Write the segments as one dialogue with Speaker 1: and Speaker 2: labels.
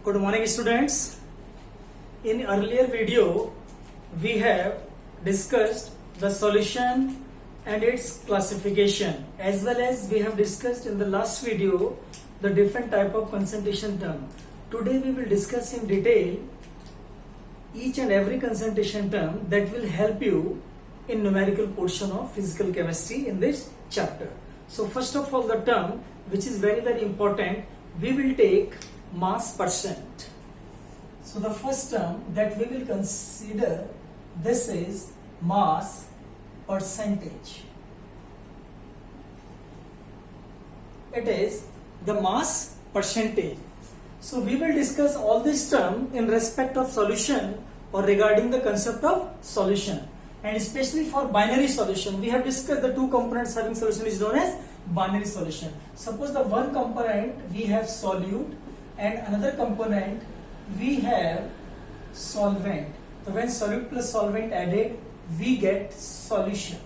Speaker 1: Good morning, students. In earlier video, we have discussed the solution and its classification, as well as we have discussed in the last video the different type of concentration term. Today we will discuss in detail each and every concentration term that will help you in numerical portion of physical chemistry in this chapter. So first of all, the term which is very important, we will take mass percent. So the first term that we will consider, this is mass percentage. It is the mass percentage. So we will discuss all this term in respect of solution or regarding the concept of solution, and especially for binary solution. We have discussed the two components having solution is known as binary solution. Suppose the one component we have solute and another component we have solvent. So when solute plus solvent added, we get solution.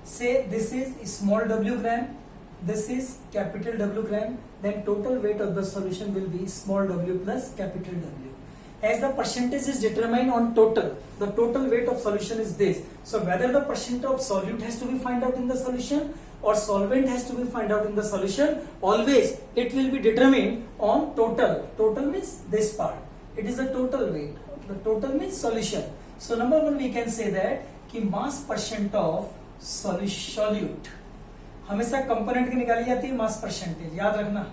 Speaker 1: Say this is small w gram, this is capital W gram, then total weight of the solution will be small w plus capital W. As the percentage is determined on total, the total weight of solution is this. So whether the percent of solute has to be found out in the solution or solvent has to be found out in the solution, always it will be determined on total. Total means this part. It is the total weight. The total means solution. So number one, we can say that कि mass percent of solute हमेशा component की निकाली जाती है mass percentage, याद रखना.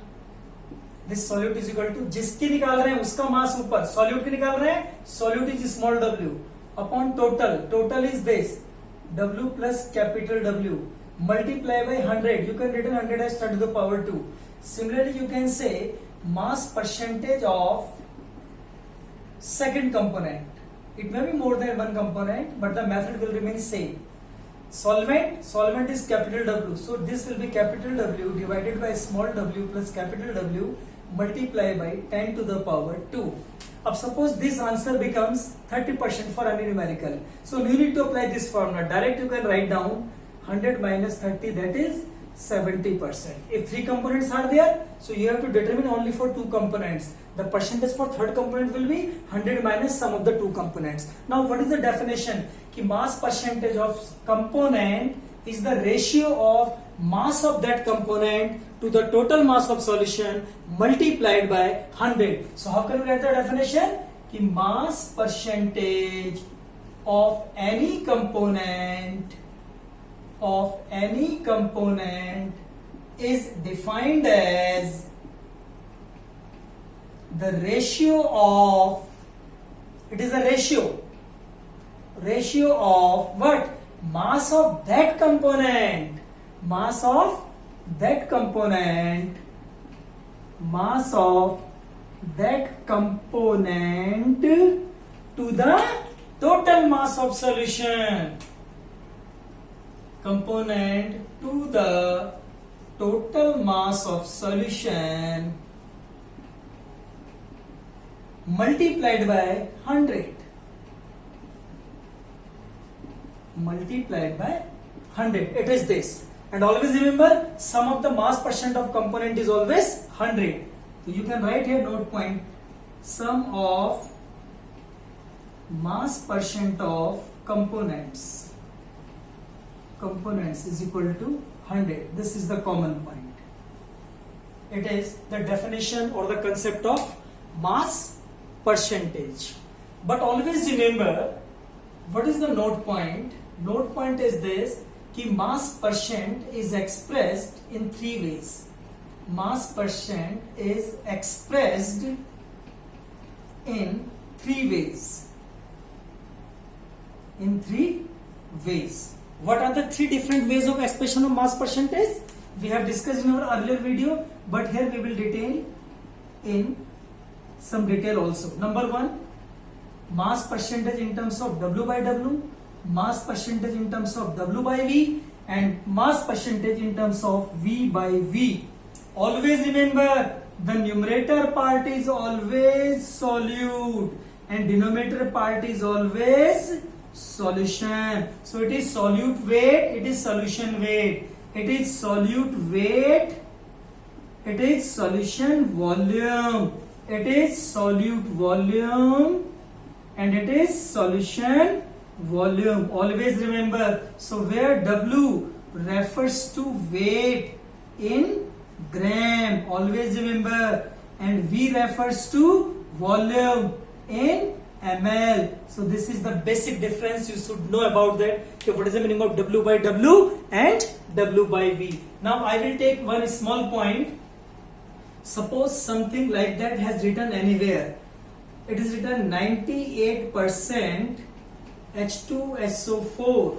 Speaker 1: This solute is equal to जिसकी निकाल रहे हैं उसका मास ऊपर, सॉल्यूट की निकाल रहे हैं, solute is small w upon total. Total is this w plus capital W multiply by 100. You can written 100 as 10 to the power 2. Similarly, you can say mass percentage of second component. It may be more than one component, but the method will remain same. Solvent is capital W, so this will be capital W divided by small w plus capital W multiply by 10 to the power 2. अब suppose this answer becomes 30% for any numerical, so you need to apply this formula. Direct you can write down 100 minus 30, that is 70%. If three components are there, so you have to determine only for two components. The percentage for third component will be 100 minus sum of the two components. Now what is the definition? कि mass percentage of component is the ratio of mass of that component to the total mass of solution multiplied by 100. So how can we write the definition? कि mass percentage of any component is defined as the ratio of, it is a ratio of what? Mass of that component to the total mass of solution. Component to the total mass of solution multiplied by 100. It is this. And always remember, sum of the mass percent of component is always 100. So you can write here note point, sum of mass percent of components is equal to 100. This is the common point. It is the definition or the concept of mass percentage. But always remember, what is the note point? Note point is this, कि mass percent is expressed in three ways. Mass percent is expressed in three ways. What are the three different ways of expression of mass percentage? We have discussed in our earlier video, but here we will detail in some detail also. Number one, mass percentage in terms of W by W, mass percentage in terms of W by V, and mass percentage in terms of V by V. Always remember, the numerator part is always solute and denominator part is always solution. So it is solute weight, it is solution weight. It is solute weight It is solution volume. It is solute volume and it is solution volume. Always remember. So where W refers to weight in gram, always remember, and V refers to volume in ml. So this is the basic difference. You should know about that. Okay, what is the meaning of W by W and W by V? Now I will take one small point. Suppose something like that has written anywhere. It is written 98% H2SO4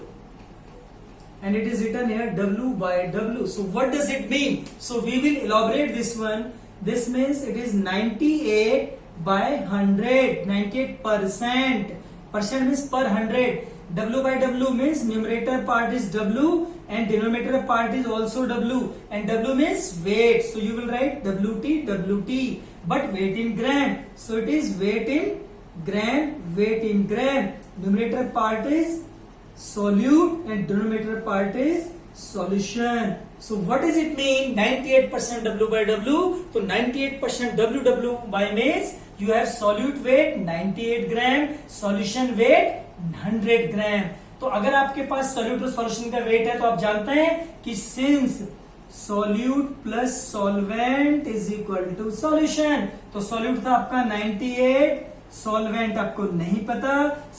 Speaker 1: and it is written here W by W. So what does it mean? So we will elaborate this one. This means it is 98 by 100. 98%. Percent means per 100. W by W means numerator part is W and denominator part is also W, and W means weight. So you will write WT, WT, but weight in gram. So it is weight in gram, weight in gram. Numerator part is solute and denominator part is solution. So what does it mean? 98% W by W. So 98% WW by means you have solute weight 98 gram, solution weight 100 ग्राम. तो अगर आपके पास solute और solution का weight है तो आप जानते हैं कि since solute plus solvent is equal to solution. तो सोल्यूट था आपका 98, सॉल्वेंट आपको नहीं पता,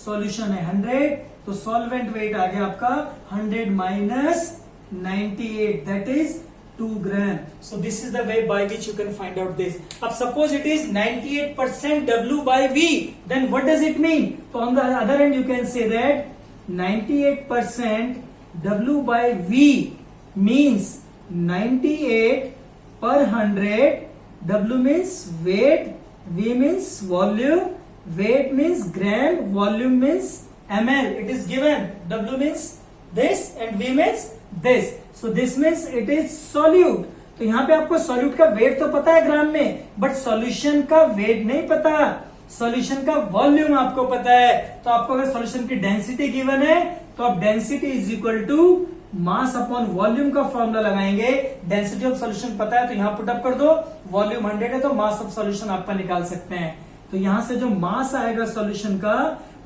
Speaker 1: सॉल्यूशन है 100. तो सॉल्वेंट वेट आ गया आपका 100 minus 98, that is 2 gram. So this is the way by which you can find out this. अब suppose it is 98% W by V, then what does it mean? So on the other end you can say that 98% W by V means 98 per 100. W means weight, V means volume, weight means gram, volume means ml. It is given. W means this and V means this. So this means it is solute. तो यहाँ पे आपको solute का wait तो पता है ग्राम में, but solution का वेट नहीं पता. सॉल्यूशन का वॉल्यूम आपको पता है. तो आपको अगर सॉल्यूशन की डेंसिटी गिवन है तो आप density is equal to mass upon volume का फॉर्मूला लगाएंगे. डेंसिटी ऑफ सॉल्यूशन पता है तो यहाँ पुट अप कर दो. वॉल्यूम 100 है तो मास ऑफ सॉल्यूशन आपका निकाल सकते हैं. तो यहां से जो मास आएगा सॉल्यूशन का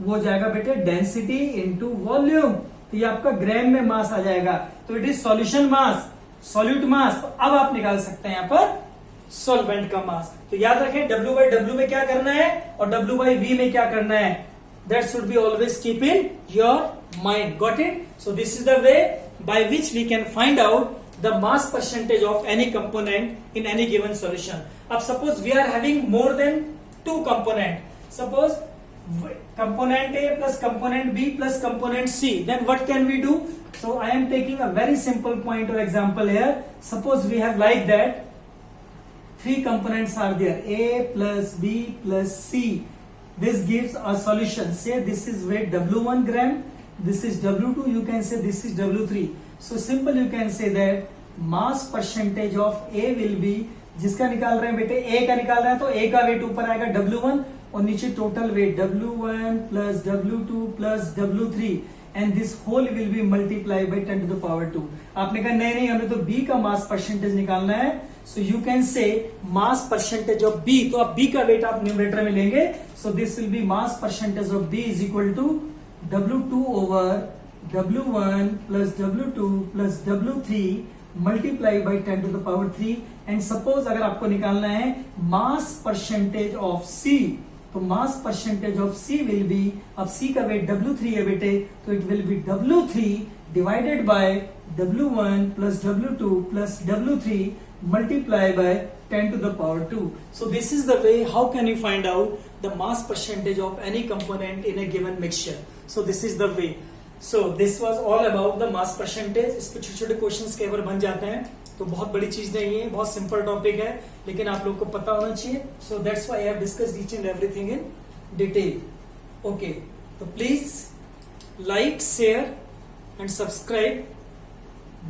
Speaker 1: वो जाएगा बेटे डेंसिटी इंटू वॉल्यूम. तो ये आपका ग्राम में मास आ जाएगा. तो it is solution mass, solute mass. तो अब आप निकाल सकते हैं यहाँ पर सॉल्वेंट का मास. तो याद रखें W by W में क्या करना है और W by V में क्या करना है. That should be always keep in your mind. Got it? So this is the way by which we can find out the mass percentage of any component in any given solution. अब suppose we are having more than 2 component. Suppose component A plus component B plus component C. Then what can we do? So I am taking a very simple point or example here. Suppose we have like that 3 components are there, A plus B plus C. This gives a solution. Say this is weight W1 gram, this is W2, you can say this is W3. So simple you can say that mass percentage of A will be, जिसका निकाल रहे हैं बेटे A का निकाल रहे हैं तो A का वेट ऊपर आएगा W1 और नीचे total weight W1 plus W2 plus W3 and this whole will be multiplied by 10 to the power 2. आपने कहा नहीं हमें तो B का मास परसेंटेज निकालना है. So you can say mass percentage of B. तो आप B का वेट आप न्यूमरेटर में लेंगे. So this will be mass percentage of B is equal to W2 over W1 plus W2 plus W3 multiply by 10 to the power 3. And suppose अगर आपको निकालना है mass percentage of C, तो mass percentage of C will be, अब C का wait W3 है बेटे, तो it will be W3 divided by W1 plus W2 plus W3 multiply by 10 to the power 2. So this is the way how can you find out the mass percentage of any component in a given mixture. So this is the way. So this was all about the mass percentage. इस पे छोटे छोटे questions कई बार बन जाते हैं तो बहुत बड़ी चीज नहीं है, बहुत सिंपल टॉपिक है, लेकिन आप लोग को पता होना चाहिए. So that's why I have discussed each and everything in detail. Okay, so please like, share and subscribe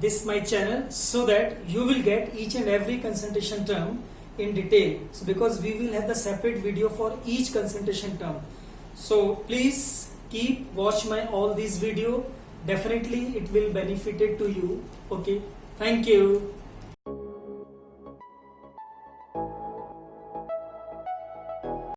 Speaker 1: this my channel so that you will get each and every concentration term in detail. So because we will have the separate video for each concentration term. So please keep watch my all these video. Definitely it will benefit it to you. Okay, thank you.